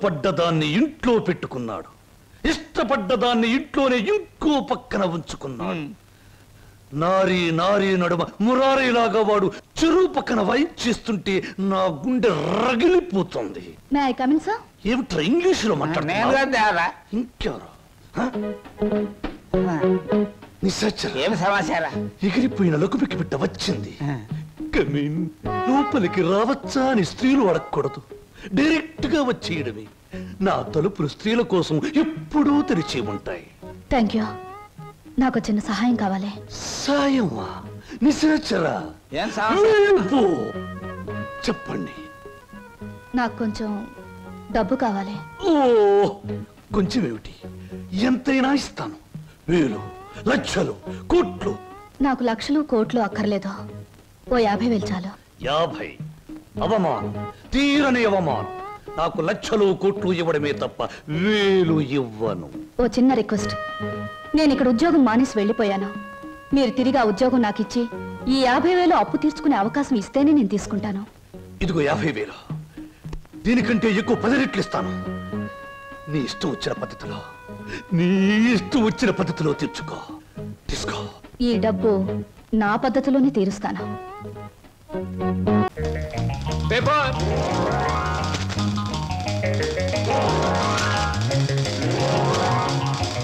పడ్డదాన్ని ఇంట్లో పెట్టుకున్నాడు, ఇష్టపడ్డదాన్ని ఇంట్లోనే ఇంకో పక్కన ఉంచుకున్నాడు. నారీ నారీ నడుమ మురారీలాగా వాడు చెరువు పక్కన వైప్ చేస్తుంటే నా గుండె రగిలిపోతుంది. ఏమిట్రా ఇంగ్లీషులో మాట్లాడుతున్నా? ఇంకెవరు? ఏం సమాచారం? ఎగిరిపోయిన లకుపికి బిడ్డ వచ్చింది. లోపలికి రావచ్చా అని స్త్రీలు అడగకూడదు, డైరెక్ట్ గా వచ్చేయడమే. నా తలుపులు స్త్రీల కోసం ఎప్పుడూ తెరిచి ఉంటాయి. Thank you. నాకు చిన్న సహాయం కావాలి. సాయమా? నిశాచరా, చెప్పండి. నాకు కొంచెం డబ్బు కావాలి. ఓ, కొంచెం ఏమిటి, ఎంతైనా ఇస్తాను. వేలు, లక్షలు, కోట్లు. నాకు లక్షలు కోట్లు అక్కర్లేదు. ఓ 50,000 చాలు. 50? అవమానం, తీరని అవమానం. నాకు లక్షలు కోట్లు ఇవ్వడమే తప్ప వేలు ఇవ్వను. ఓ చిన్న రిక్వెస్ట్. నేను ఇక్కడ ఉద్యోగం మానేసి వెళ్ళిపోయాను. మీరు తిరిగి ఆ ఉద్యోగం నాకు ఇచ్చి ఈ 50,000 అప్పు తీర్చుకునే అవకాశం ఇస్తేనే నేను తీసుకుంటాను. ఇదిగో 50,000. దీనికంటే ఎక్కువ 10 రెట్లు ఇస్తాను. నీ ఇష్టం వచ్చిన పద్ధతిలో తీర్చుకో. తీసుకో. ఈ డబ్బు నా పద్ధతిలోనే తీరుస్తాను.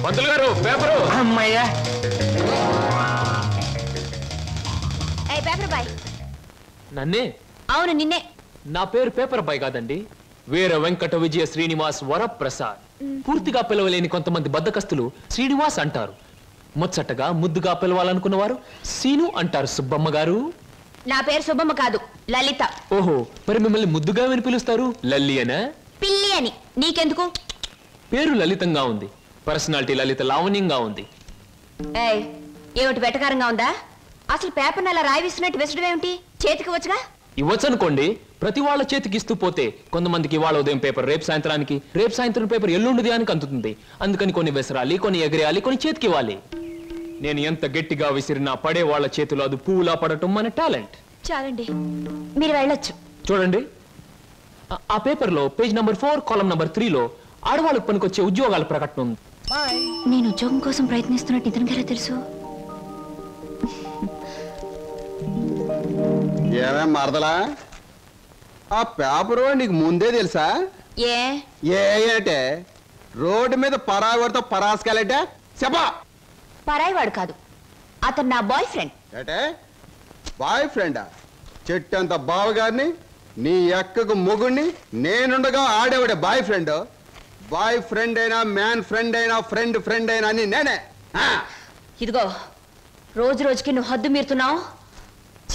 పంతులు గారు పేపరు. అమ్మయ్యా. Paper boy. నన్నే? అవును నిన్నే. నా పేరు పేపర్ బాయ్ కాదండి, వీర వెంకట విజయ శ్రీనివాస్ వరప్రసాద్. పూర్తిగా పిలవలేని కొంతమంది బద్దకస్తులు శ్రీనివాస్ అంటారు. ముచ్చటగా ముద్దుగా పిలవాలనుకున్నవారు సీను అంటారు. సుబ్బమ్మ గారు. నా పేరు సుబ్బమ్మ కాదు, లలిత. ఓహో, మరి మిమ్మల్ని ముద్దుగా విని పిలుస్తారు లల్లి అనా? పిల్లి అని. నీకెందుకు? పేరు లలితంగా ఉంది, పర్సనాలిటీ లలిత లావణ్యంగా ఉంది. ఏమిటి వెటకారంగా ఉందా? అసలు పేపర్ అలా రాయి విసినట్టు విసడం ఏమిటి? చేతికి వచ్చుగా. ఇవ్వచ్చు అనుకోండి, ప్రతి వాళ్ళ చేతికి ఇస్తూ పోతే కొంతమందికి ఇవాళ ఉదయం పేపర్ రేపు సాయంత్రానికి, రేపు సాయంత్రం పేపర్ ఎల్లుండి అని అందుతుంది. అందుకని కొన్ని విసరాలి, కొన్ని ఎగిరేయాలి, కొన్ని చేతికి ఇవ్వాలి. నేను ఎంత గట్టిగా విసిరినా పడే వాళ్ళ చేతిలో అది పువ్వులా పడటం మన టాలెంట్. చాలండి, మీరు వెళ్ళొచ్చు. చూడండి, ఆ పేపర్ లో పేజ్ నంబర్ 4 కాలం నంబర్ 3లో ఆడవాళ్ళకు పనికొచ్చే ఉద్యోగాల ప్రకటన ఉంది. నేను ఉద్యోగం కోసం ప్రయత్నిస్తున్నట్టు ఇతనికి ఎలా తెలుసు? ఏమే మరదలా, ఆ పేపరు నీకు ముందే తెలుసా? ఏంటే రోడ్డు మీద పరాయివాడితో పరాసుకెళ్ళటే చెప్పా. పరాయివాడు కాదు, అతను నా బాయ్ ఫ్రెండ్. ఏటే బాయ్ ఫ్రెండా? చెట్టంత బావగారిని, నీ ఎక్కకు మొగుణ్ణి, నేనుండగా ఆడేవాడే బాయ్ ఫ్రెండ్. బాయ్ ఫ్రెండ్ అయినా, మ్యాన్ ఫ్రెండ్ అయినా, ఫ్రెండ్ అయినా అని నేనే. ఇదిగో, రోజు రోజుకి నువ్వు హద్దు మీరుతున్నావు,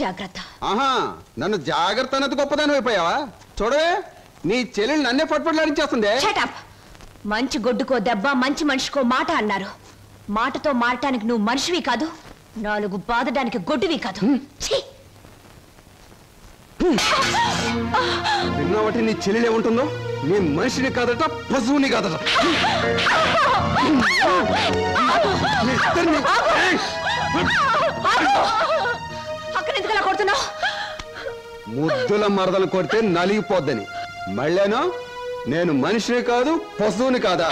జాగ్రత్త. ఆహా, నన్ను జాగ్రత్త అన్నది గొప్పదాని అయిపోయావా? చూడవే, నీ చెల్లెలు నన్నే పట్టుపట్లాడించేస్తుంది. మంచి గొడ్డుకో దెబ్బ, మంచి మనిషికో మాట అన్నారు. మాటతో మారటానికి నువ్వు మనిషివి కాదు, 4 బాధడానికి గొడ్డువి కాదు. విన్నావటి నీ చెల్లెలు ఏముంటుందో? నీ మనిషిని కాదట, పశువుని కాదట. ముద్దుల మరదలు కొడితే నలిగిపోద్దని మళ్ళేనో నేను మనిషిని కాదు, పశువుని కాదా?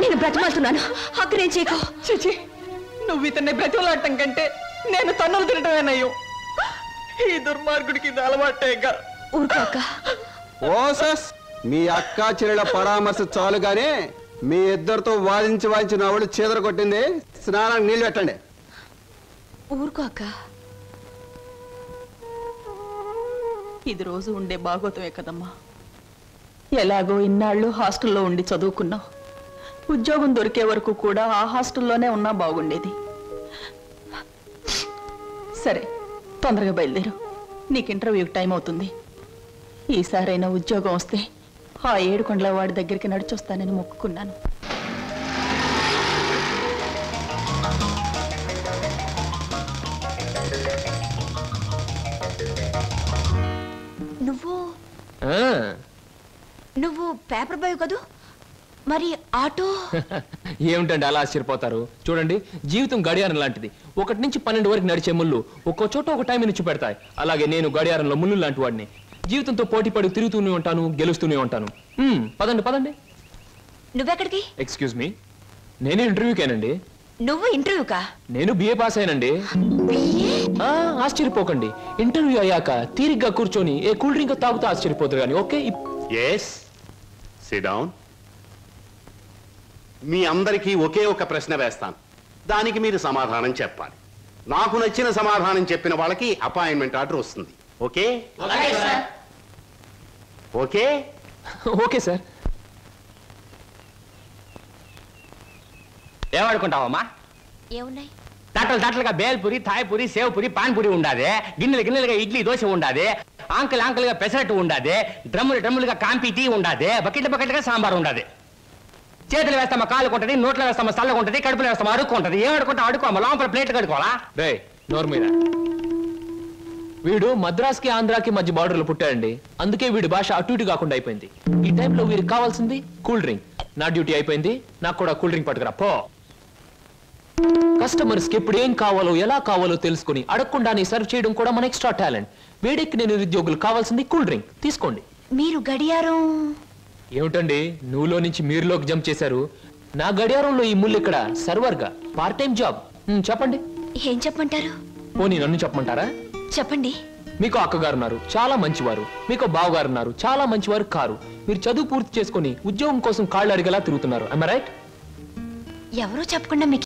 నేను బ్రతిమాలుతున్నాను, అక్కడేం చేయకు. చిచి, నువ్వు ఇతన్ని బ్రతిమలాడటం కంటే నేను తన్నులు తినటమేనయ్యో. ఈ దుర్మార్గుడికి ఇది అలవాటేగా. ఓసస్, మీ అక్కా చెల్లెల పరామర్శ చాలుగానే మీ ఇద్దరితో వాదించి నా వాళ్ళు చీదర కొట్టింది. స్నానానికి నీళ్ళు పెట్టండి. ఊరుకో అక్క. ఇది రోజు ఉండే బాగోతమే కదమ్మా. ఎలాగో ఇన్నాళ్ళు హాస్టల్లో ఉండి చదువుకున్నావు. ఉద్యోగం దొరికే వరకు కూడా ఆ హాస్టల్లోనే ఉన్నా బాగుండేది. సరే, తొందరగా బయలుదేరు, నీకు ఇంటర్వ్యూకి టైం అవుతుంది. ఈసారైనా ఉద్యోగం వస్తే ఆ 7 కొండల వాడి దగ్గరికి నడిచొస్తానని మొక్కుకున్నాను. నువ్వు పేపర్ బాయ్ కదూ, మరి ఆటో? ఏమిటండి అలా ఆశ్చర్యపోతారు? చూడండి, జీవితం గడియారం లాంటిది. 1 నుంచి 12 వరకు నడిచే ముళ్ళు ఒక్కో చోట ఒక టైం నుంచి పెడతాయి. అలాగే నేను గడియారంలో ముళ్ళు లాంటి వాడిని. జీవితంతో పోటీ పడి తిరుగుతూనే ఉంటాను, గెలుస్తూనే ఉంటాను. పదండి పదండి. నువ్వెక్కడికి? ఎక్స్క్యూజ్ మీ, నేను ఇంటర్వ్యూకేనండి. నువ్వు ఇంటర్వ్యూకా? నేను బిఏ పాస్ అయినండి. ఆశ్చర్యపోకండి, ఇంటర్వ్యూ అయ్యాక తీరిగ్గా కూర్చొని ఏ కూల్ డ్రింక్ తాగుతూ ఆశ్చర్యపోతారు కానీ. Okay, yes, sit down. మీ అందరికీ ఒకే ఒక ప్రశ్న వేస్తాను, దానికి మీరు సమాధానం చెప్పాలి. నాకు నచ్చిన సమాధానం చెప్పిన వాళ్ళకి అపాయింట్మెంట్ ఆర్డర్ వస్తుంది. ఓకే? Okay okay sir. ఏమనుకుంటావమ్మా? ఏమున్నాయి? తట్టలుగా బేల్పూరి, థాయ్పూరి, సేవ్పూరి, పాన్పూరి ఉండాది, గిన్నెలుగా ఇడ్లీ దోశ ఉండాది, ఆంకలుగా పెసరట్టు ఉండాది, డ్రమ్ములుగా కాంపి టీ ఉండాది, బకెట్లుగా సాంబార్ ఉండాది. చేతులు వేస్తామా కాలు కొంటది, నోట్లో వేస్తామా చల్లగా ఉంటది, కడుపులో వేస్తామా అడుక్కు ఉంటది. ఏమనుకుంటా అడుకోమా, లోపల ప్లేట్ కడుకోవాలా? రే నోరు మీద. వీడు మద్రాస్కి ఆంధ్రాకి మధ్య బార్డర్లో పుట్టాడండి, అందుకే వీడి భాష అటు ఇటు కాకుండా అయిపోయింది. ఈ టైంలో వీరికి కావాల్సింది కూల్ డ్రింక్. నా డ్యూటీ అయిపోయింది, నాకు కూడా కూల్ డ్రింక్ పట్టుకురా పో. కస్టమర్స్ కి ఎప్పుడు ఏం కావాలో ఎలా కావాలో తెలుసుకుని అడగకుండానే సర్వ్ చేయడం కూడా మన ఎక్స్ట్రా టాలెంట్. వేడికి నేను నిరుద్యోగులు కావాల్సింది కూల్ డ్రింక్. తీసుకోండి. మీరు గడియారం? ఏమిటండి నువ్వులో నుంచి మీరులోకి జంప్ చేశారు? నా గడియారంలో ఈ ముళ్ళు ఇక్కడ సర్వర్ గా పార్ట్ టైం జాబ్. చెప్పండి. ఏం చెప్పమంటారు? పోనీ నన్ను చెప్పమంటారా? చెప్పండి. మీకు అక్కగారు ఉన్నారు, చాలా మంచివారు. మీకు బావగారు ఉన్నారు, చాలా మంచివారు కారు. మీరు చదువు పూర్తి చేసుకుని ఉద్యోగం కోసం కాళ్ళు అడిగేలా తిరుగుతున్నారు. am I right? ఎవరో చెప్పకుండా మీకు